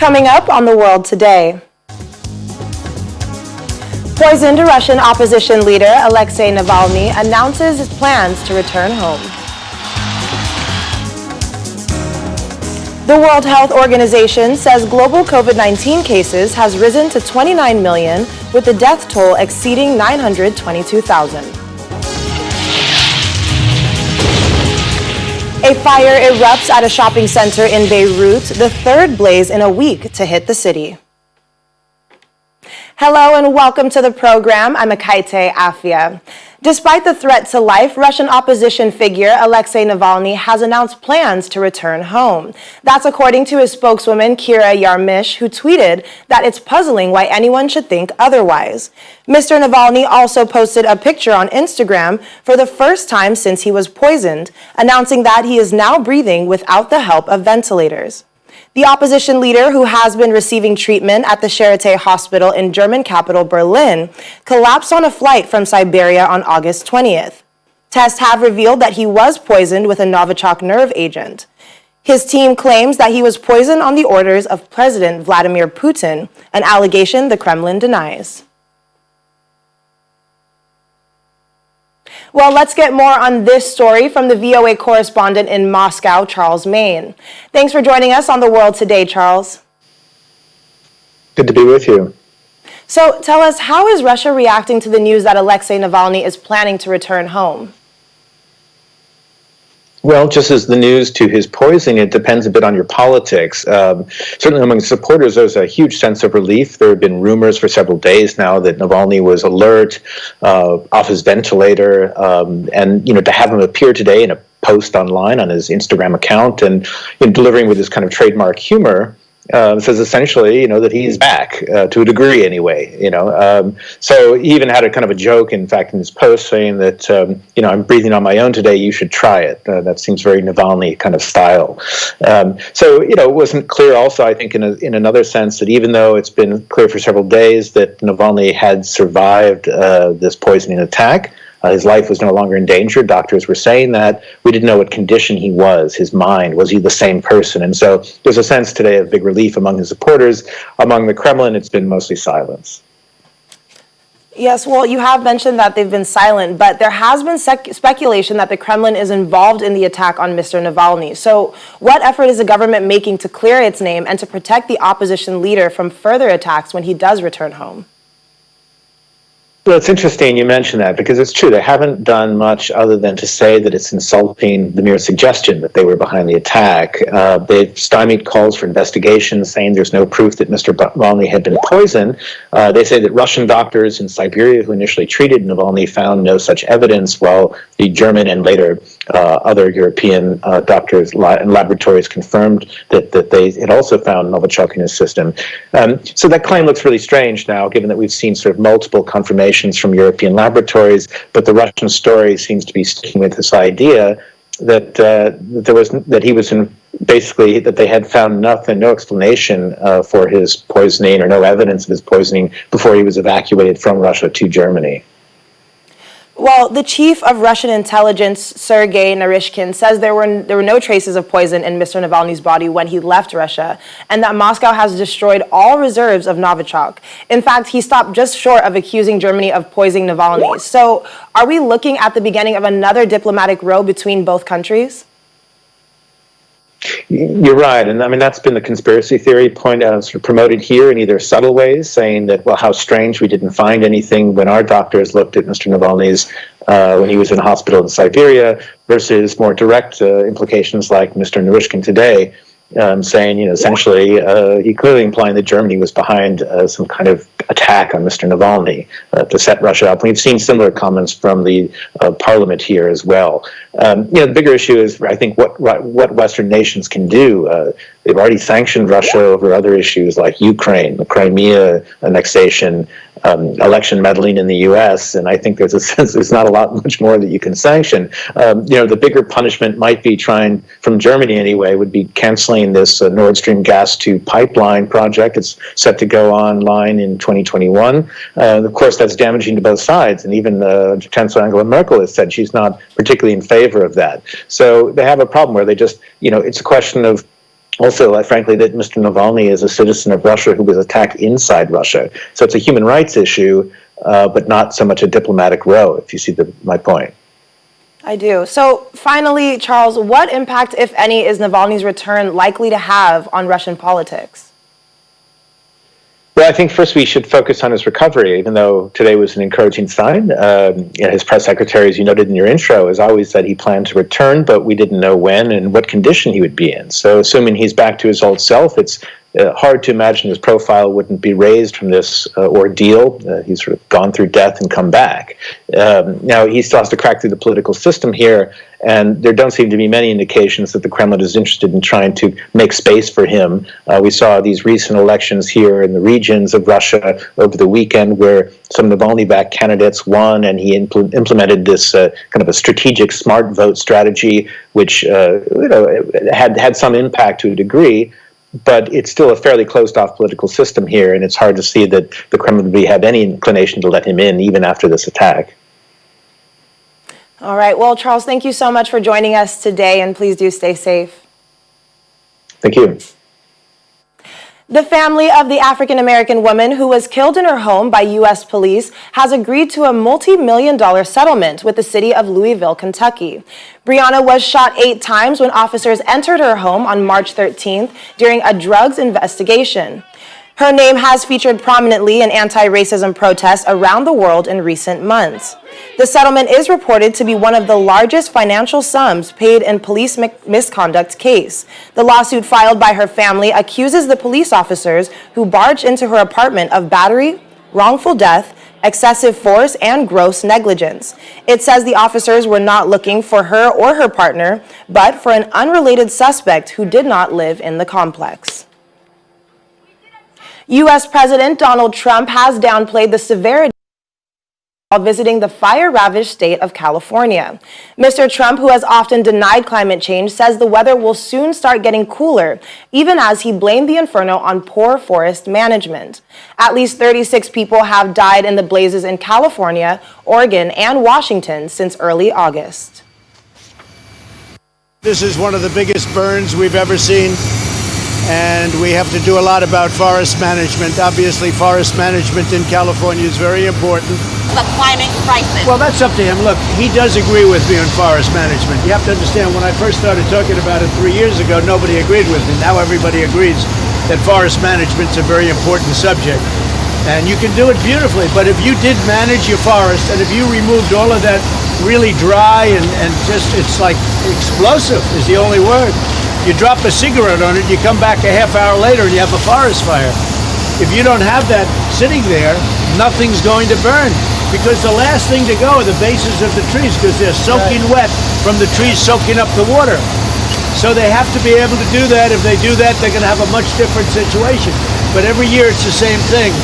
Coming up on The World Today. Poisoned Russian opposition leader Alexei Navalny announces his plans to return home. The World Health Organization says global COVID-19 cases has risen to 29 million, with the death toll exceeding 922,000. A fire erupts at a shopping center in Beirut, the third blaze in a week to hit the city. Hello and welcome to the program. I'm Akaite Afia. Despite the threat to life, Russian opposition figure Alexei Navalny has announced plans to return home. That's according to his spokeswoman, Kira Yarmish, who tweeted that it's puzzling why anyone should think otherwise. Mr. Navalny also posted a picture on Instagram for the first time since he was poisoned, announcing that he is now breathing without the help of ventilators. The opposition leader, who has been receiving treatment at the Charité hospital in German capital Berlin, collapsed on a flight from Siberia on August 20th. Tests have revealed that he was poisoned with a Novichok nerve agent. His team claims that he was poisoned on the orders of President Vladimir Putin, an allegation the Kremlin denies. Well, let's get more on this story from the VOA correspondent in Moscow, Charles Main. Thanks for joining us on The World Today, Charles. Good to be with you. So tell us, how is Russia reacting to the news that Alexei Navalny is planning to return home? Well, just as the news to his poisoning, it depends a bit on your politics. Certainly among supporters, there's a huge sense of relief. There have been rumors for several days now that Navalny was alert, off his ventilator, and to have him appear today in a post online on his Instagram account and delivering with his kind of trademark humor, says essentially, that he's back to a degree anyway. So he even had a kind of a joke, in fact, in his post saying that I'm breathing on my own today. You should try it. That seems very Navalny kind of style. So it wasn't clear. Also, I think in another sense that even though it's been clear for several days that Navalny had survived this poisoning attack. His life was no longer in danger. Doctors were saying that. We didn't know what condition he was, his mind. Was he the same person? And so there's a sense today of big relief among his supporters. Among the Kremlin, it's been mostly silence. Yes, well, you have mentioned that they've been silent, but there has been speculation that the Kremlin is involved in the attack on Mr. Navalny. So what effort is the government making to clear its name and to protect the opposition leader from further attacks when he does return home? Well, it's interesting you mention that because it's true. They haven't done much other than to say that it's insulting the mere suggestion that they were behind the attack. They've stymied calls for investigation, saying there's no proof that Mr. Navalny had been poisoned. They say that Russian doctors in Siberia who initially treated Navalny found no such evidence, while the German and later other European doctors and laboratories confirmed that they had also found Novichok in his system. So that claim looks really strange now, given that we've seen sort of multiple confirmations from European laboratories, but the Russian story seems to be sticking with this idea that that they had found nothing, no explanation for his poisoning or no evidence of his poisoning before he was evacuated from Russia to Germany. Well, the chief of Russian intelligence, Sergei Narishkin, says there were no traces of poison in Mr. Navalny's body when he left Russia, and that Moscow has destroyed all reserves of Novichok. In fact, he stopped just short of accusing Germany of poisoning Navalny. So are we looking at the beginning of another diplomatic row between both countries? You're right, and I mean that's been the conspiracy theory sort of promoted here in either subtle ways, saying that, well, how strange we didn't find anything when our doctors looked at Mr. Navalny's when he was in hospital in Siberia, versus more direct implications like Mr. Narishkin today, saying, essentially, he clearly implying that Germany was behind some kind of attack on Mr. Navalny to set Russia up. We've seen similar comments from the parliament here as well. The bigger issue is, I think, what Western nations can do. They've already sanctioned Russia over other issues like Ukraine, the Crimea annexation, election meddling in the U.S., and I think there's a sense there's not much more that you can sanction. The bigger punishment might be trying, from Germany anyway, would be canceling this Nord Stream gas 2 pipeline project. It's set to go online in 2021. Of course, that's damaging to both sides, and even Chancellor Angela Merkel has said she's not particularly in favor of that. So they have a problem where they just, it's a question of also, frankly, that Mr. Navalny is a citizen of Russia who was attacked inside Russia. So it's a human rights issue, but not so much a diplomatic row, if you see my point. I do. So finally, Charles, what impact, if any, is Navalny's return likely to have on Russian politics? Well, I think first we should focus on his recovery, even though today was an encouraging sign. His press secretary, as you noted in your intro, has always said he planned to return, but we didn't know when and what condition he would be in. So assuming he's back to his old self, it's hard to imagine his profile wouldn't be raised from this ordeal. He's sort of gone through death and come back. Now, he still has to crack through the political system here, and there don't seem to be many indications that the Kremlin is interested in trying to make space for him. We saw these recent elections here in the regions of Russia over the weekend where some Navalny-backed candidates won, and he implemented this kind of a strategic smart vote strategy, which had some impact to a degree. But it's still a fairly closed-off political system here, and it's hard to see that the Kremlin would have any inclination to let him in, even after this attack. All right. Well, Charles, thank you so much for joining us today, and please do stay safe. Thank you. The family of the African-American woman who was killed in her home by U.S. police has agreed to a multi-million-dollar settlement with the city of Louisville, Kentucky. Brianna was shot 8 times when officers entered her home on March 13th during a drugs investigation. Her name has featured prominently in anti-racism protests around the world in recent months. The settlement is reported to be one of the largest financial sums paid in police misconduct case. The lawsuit filed by her family accuses the police officers who barged into her apartment of battery, wrongful death, excessive force, and gross negligence. It says the officers were not looking for her or her partner, but for an unrelated suspect who did not live in the complex. U.S. President Donald Trump has downplayed the severity while visiting the fire-ravaged state of California. Mr. Trump, who has often denied climate change, says the weather will soon start getting cooler, even as he blamed the inferno on poor forest management. At least 36 people have died in the blazes in California, Oregon, and Washington since early August. This is one of the biggest burns we've ever seen, and we have to do a lot about forest management. Obviously, forest management in California is very important. The climate crisis. Well, that's up to him. Look, he does agree with me on forest management. You have to understand, when I first started talking about it 3 years ago, nobody agreed with me. Now everybody agrees that forest management's a very important subject. And you can do it beautifully, but if you did manage your forest, and if you removed all of that really dry and just, it's like explosive is the only word. You drop a cigarette on it, you come back a half hour later and you have a forest fire. If you don't have that sitting there, nothing's going to burn. Because the last thing to go are the bases of the trees, because they're soaking wet from the trees soaking up the water. So they have to be able to do that. If they do that, they're going to have a much different situation. But every year it's the same thing.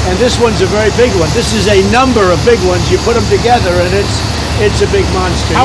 And this one's a very big one. This is a number of big ones. You put them together and it's a big monster.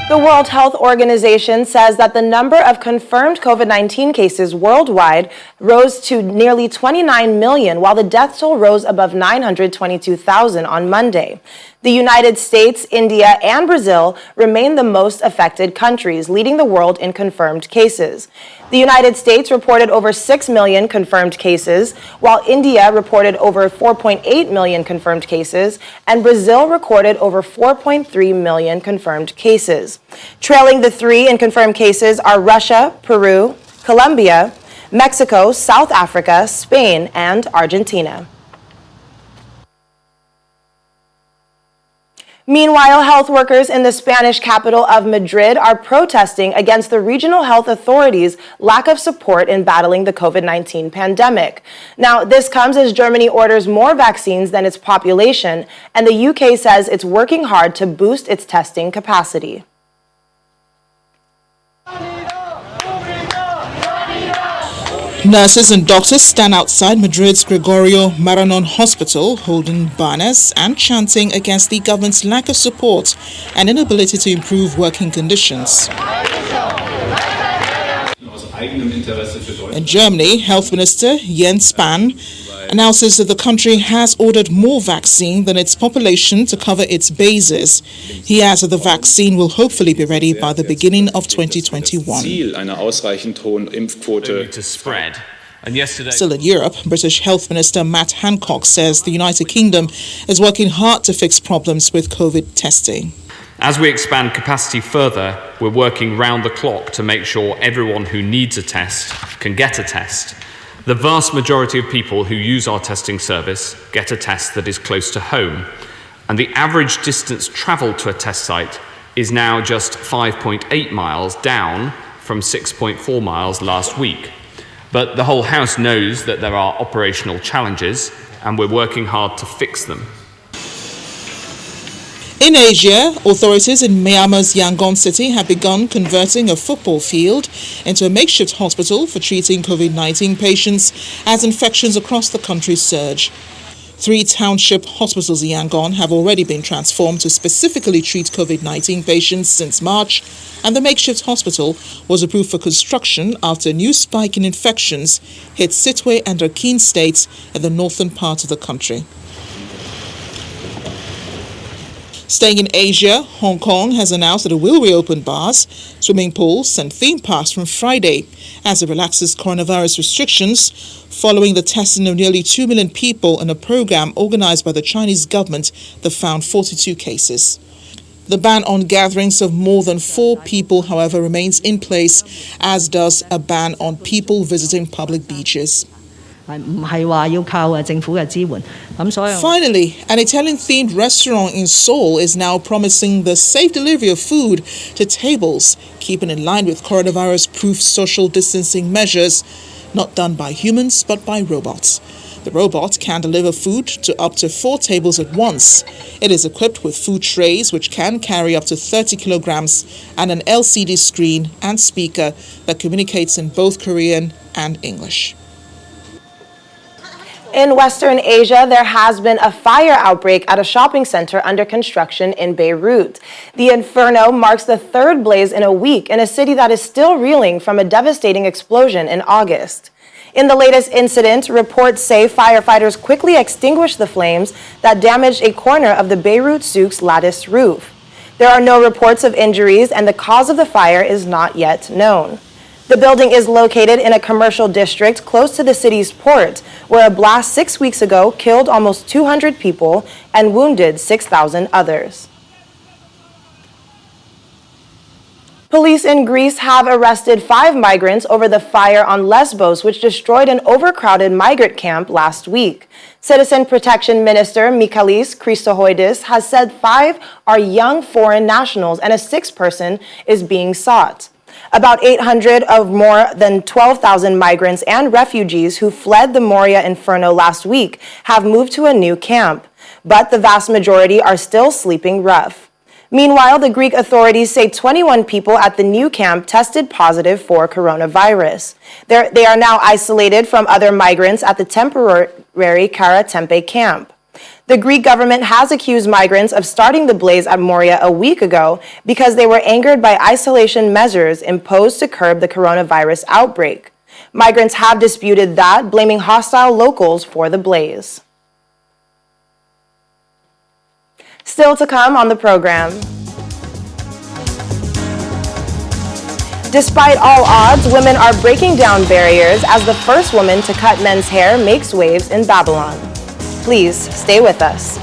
The World Health Organization says that the number of confirmed COVID-19 cases worldwide rose to nearly 29 million, while the death toll rose above 922,000 on Monday. The United States, India, and Brazil remain the most affected countries, leading the world in confirmed cases. The United States reported over 6 million confirmed cases, while India reported over 4.8 million confirmed cases, and Brazil recorded over 4.3 million confirmed cases. Trailing the 3 in confirmed cases are Russia, Peru, Colombia, Mexico, South Africa, Spain, and Argentina. Meanwhile, health workers in the Spanish capital of Madrid are protesting against the regional health authorities' lack of support in battling the COVID-19 pandemic. Now, this comes as Germany orders more vaccines than its population, and the UK says it's working hard to boost its testing capacity. Nurses and doctors stand outside Madrid's Gregorio Maranon Hospital holding banners and chanting against the government's lack of support and inability to improve working conditions. In Germany, Health Minister Jens Spahn announces that the country has ordered more vaccine than its population to cover its bases. He adds that the vaccine will hopefully be ready by the beginning of 2021. To spread. And yesterday, Still in Europe, British Health Minister Matt Hancock says the United Kingdom is working hard to fix problems with COVID testing. as we expand capacity further, we're working round the clock to make sure everyone who needs a test can get a test. The vast majority of people who use our testing service get a test that is close to home, and the average distance travelled to a test site is now just 5.8 miles, down from 6.4 miles last week. But the whole House knows that there are operational challenges, and we're working hard to fix them. In Asia, authorities in Myanmar's Yangon city have begun converting a football field into a makeshift hospital for treating COVID-19 patients as infections across the country surge. 3 township hospitals in Yangon have already been transformed to specifically treat COVID-19 patients since March, and the makeshift hospital was approved for construction after a new spike in infections hit Sittwe and Rakhine states in the northern part of the country. Staying in Asia, Hong Kong has announced that it will reopen bars, swimming pools and theme parks from Friday as it relaxes coronavirus restrictions following the testing of nearly 2 million people in a program organized by the Chinese government that found 42 cases. The ban on gatherings of more than 4 people, however, remains in place, as does a ban on people visiting public beaches. Finally, an Italian-themed restaurant in Seoul is now promising the safe delivery of food to tables, keeping in line with coronavirus-proof social distancing measures, not done by humans but by robots. The robot can deliver food to up to 4 tables at once. It is equipped with food trays which can carry up to 30 kilograms and an LCD screen and speaker that communicates in both Korean and English. In Western Asia, there has been a fire outbreak at a shopping center under construction in Beirut. The inferno marks the 3rd blaze in a week in a city that is still reeling from a devastating explosion in August. In the latest incident, reports say firefighters quickly extinguished the flames that damaged a corner of the Beirut souk's lattice roof. There are no reports of injuries, and the cause of the fire is not yet known. The building is located in a commercial district close to the city's port, where a blast 6 weeks ago killed almost 200 people and wounded 6,000 others. Police in Greece have arrested 5 migrants over the fire on Lesbos, which destroyed an overcrowded migrant camp last week. Citizen Protection Minister Michalis Christohoidis has said 5 are young foreign nationals and a 6th person is being sought. About 800 of more than 12,000 migrants and refugees who fled the Moria inferno last week have moved to a new camp, but the vast majority are still sleeping rough. Meanwhile, the Greek authorities say 21 people at the new camp tested positive for coronavirus. They are now isolated from other migrants at the temporary Kara Tempe camp. The Greek government has accused migrants of starting the blaze at Moria a week ago because they were angered by isolation measures imposed to curb the coronavirus outbreak. Migrants have disputed that, blaming hostile locals for the blaze. Still to come on the program. Despite all odds, women are breaking down barriers as the first woman to cut men's hair makes waves in Babylon. Please stay with us.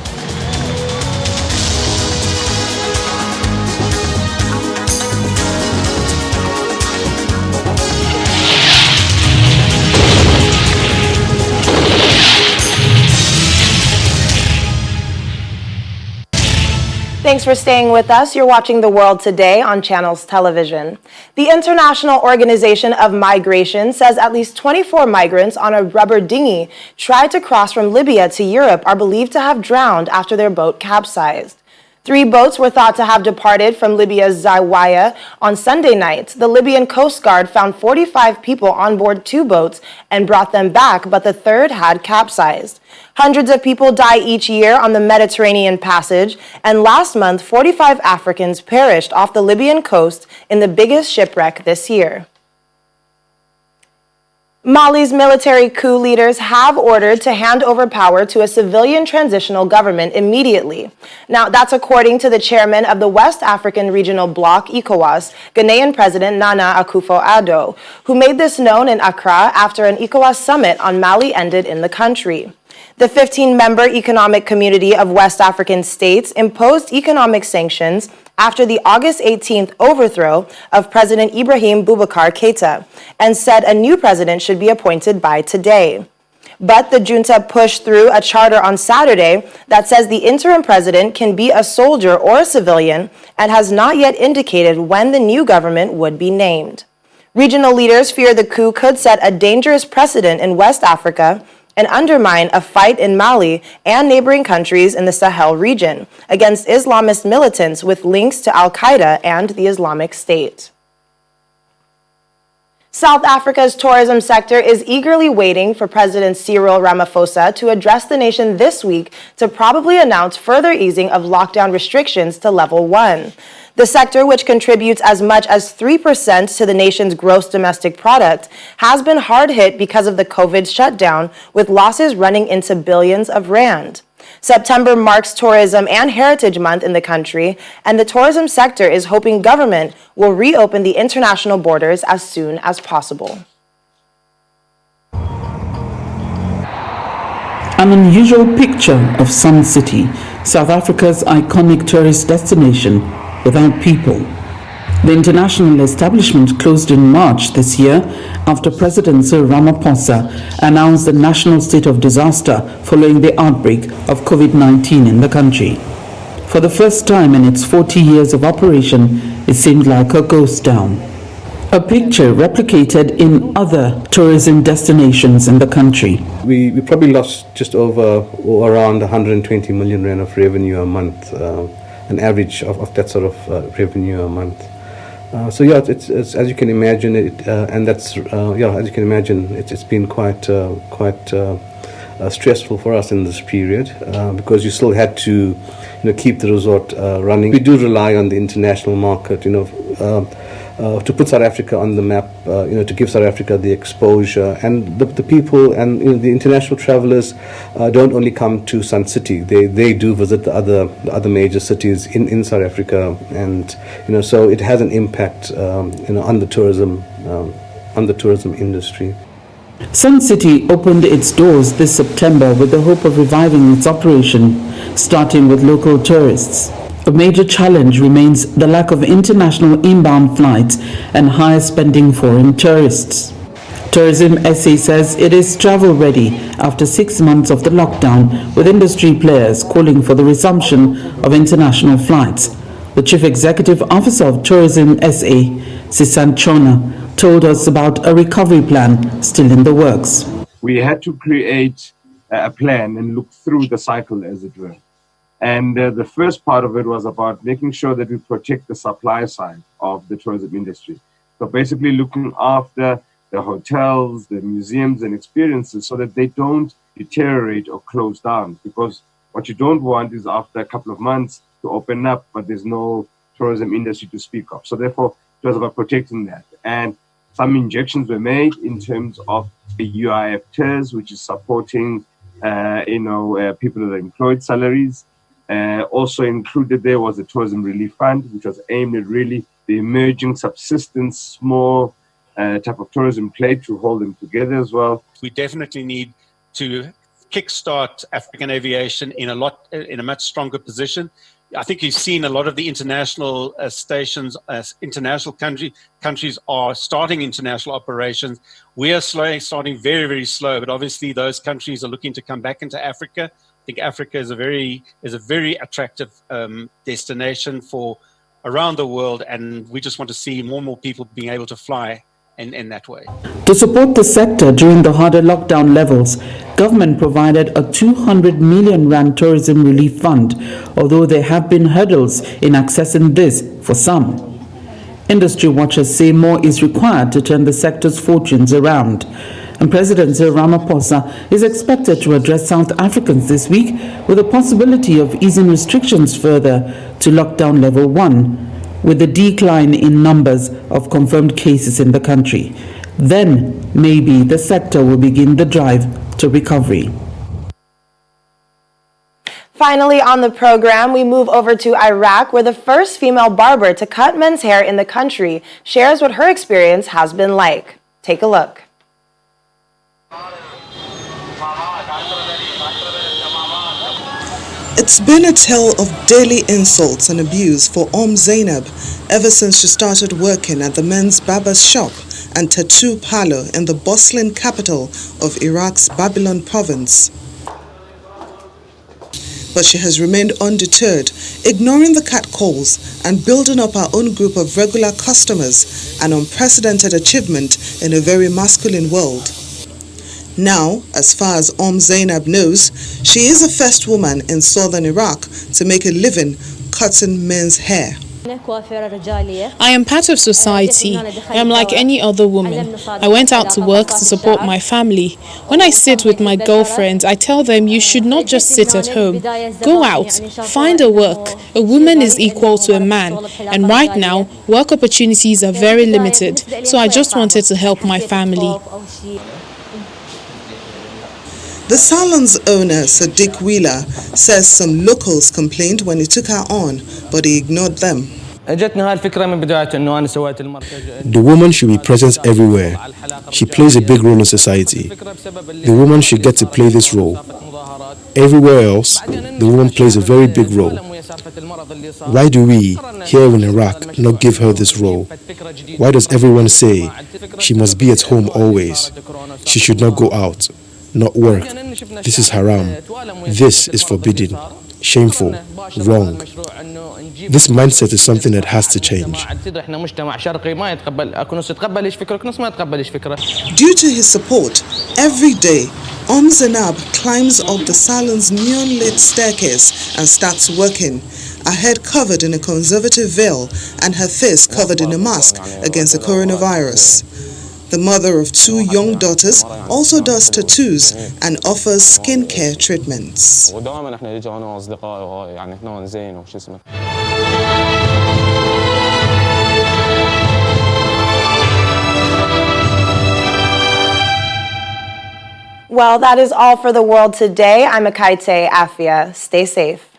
Thanks for staying with us. You're watching The World Today on Channels Television. The International Organization of Migration says at least 24 migrants on a rubber dinghy tried to cross from Libya to Europe are believed to have drowned after their boat capsized. 3 boats were thought to have departed from Libya's Zawiya on Sunday night. The Libyan Coast Guard found 45 people on board 2 boats and brought them back, but the 3rd had capsized. Hundreds of people die each year on the Mediterranean passage, and last month, 45 Africans perished off the Libyan coast in the biggest shipwreck this year. Mali's military coup leaders have ordered to hand over power to a civilian transitional government immediately. Now, that's according to the chairman of the West African Regional Bloc, ECOWAS, Ghanaian President Nana Akufo-Addo, who made this known in Accra after an ECOWAS summit on Mali ended in the country. The 15-member Economic Community of West African States imposed economic sanctions after the August 18th overthrow of President Ibrahim Boubacar Keita and said a new president should be appointed by today. But the junta pushed through a charter on Saturday that says the interim president can be a soldier or a civilian and has not yet indicated when the new government would be named. Regional leaders fear the coup could set a dangerous precedent in West Africa and undermine a fight in Mali and neighboring countries in the Sahel region against Islamist militants with links to Al-Qaeda and the Islamic State. South Africa's tourism sector is eagerly waiting for President Cyril Ramaphosa to address the nation this week to probably announce further easing of lockdown restrictions to level 1. The sector, which contributes as much as 3% to the nation's gross domestic product, has been hard hit because of the COVID shutdown, with losses running into billions of rand. September marks Tourism and Heritage Month in the country, and the tourism sector is hoping government will reopen the international borders as soon as possible. An unusual picture of Sun City, South Africa's iconic tourist destination, without people. The international establishment closed in March this year after President Cyril Ramaphosa announced a national state of disaster following the outbreak of COVID-19 in the country. For the first time in its 40 years of operation, it seemed like a ghost town. A picture replicated in other tourism destinations in the country. We probably lost just over or around 120 million rand of revenue a month. An average of that sort of revenue a month. So yeah, it's as you can imagine, and that's as you can imagine, it's been quite stressful for us in this period because you still had to keep the resort running. We do rely on the international market, to put South Africa on the map, to give South Africa the exposure, and the people and the international travelers don't only come to Sun City. They do visit the other major cities in South Africa, and so it has an impact on the tourism industry. Sun City opened its doors this September with the hope of reviving its operation, starting with local tourists. A major challenge remains the lack of international inbound flights and higher spending foreign tourists. Tourism SA says it is travel ready after 6 months of the lockdown, with industry players calling for the resumption of international flights. The Chief Executive Officer of Tourism SA, Sisan Chona, told us about a recovery plan still in the works. We had to create a plan and look through the cycle, as it were. And the first part of it was about making sure that we protect the supply side of the tourism industry. So basically looking after the hotels, the museums and experiences so that they don't deteriorate or close down. Because what you don't want is after a couple of months to open up, but there's no tourism industry to speak of. So therefore, it was about protecting that. And some injections were made in terms of the UIF TERS, which is supporting, people that are employed salaries. Also included there was the Tourism Relief Fund, which was aimed at really the emerging subsistence, small type of tourism play to hold them together as well. We definitely need to kickstart African aviation in a much stronger position. I think you've seen a lot of the international stations, international countries are starting international operations. We are starting very, very slow, but obviously those countries are looking to come back into Africa. I think Africa is a very attractive destination for around the world, and we just want to see more and more people being able to fly in that way. To support the sector during the harder lockdown levels, government provided a 200 million rand tourism relief fund, although there have been hurdles in accessing this for some. Industry watchers say more is required to turn the sector's fortunes around. And President Cyril Ramaphosa is expected to address South Africans this week with the possibility of easing restrictions further to lockdown level 1, with the decline in numbers of confirmed cases in the country. Then, maybe the sector will begin the drive to recovery. Finally, on the program, we move over to Iraq, where the first female barber to cut men's hair in the country shares what her experience has been like. Take a look. It's been a tale of daily insults and abuse for Zainab ever since she started working at the men's barber's shop and tattoo parlor in the bustling capital of Iraq's Babylon province. But she has remained undeterred, ignoring the catcalls and building up her own group of regular customers, an unprecedented achievement in a very masculine world. Now, as far as Zainab knows, she is the first woman in southern Iraq to make a living cutting men's hair. I am part of society. I am like any other woman. I went out to work to support my family. When I sit with my girlfriends, I tell them you should not just sit at home. Go out, find a work. A woman is equal to a man. And right now, work opportunities are very limited. So I just wanted to help my family. The salon's owner, Sadiq Wheeler, says some locals complained when he took her on, but he ignored them. The woman should be present everywhere. She plays a big role in society. The woman should get to play this role. Everywhere else, the woman plays a very big role. Why do we, here in Iraq, not give her this role? Why does everyone say she must be at home always? She should not go out, not work. This is haram. This is forbidden, shameful, wrong. This mindset is something that has to change. Due to his support, every day, Zainab climbs up the salon's neon-lit staircase and starts working, her head covered in a conservative veil and her face covered in a mask against the coronavirus. The mother of 2 young daughters also does tattoos and offers skincare treatments. Well, that is all for the world today. I'm Akaite Afia. Stay safe.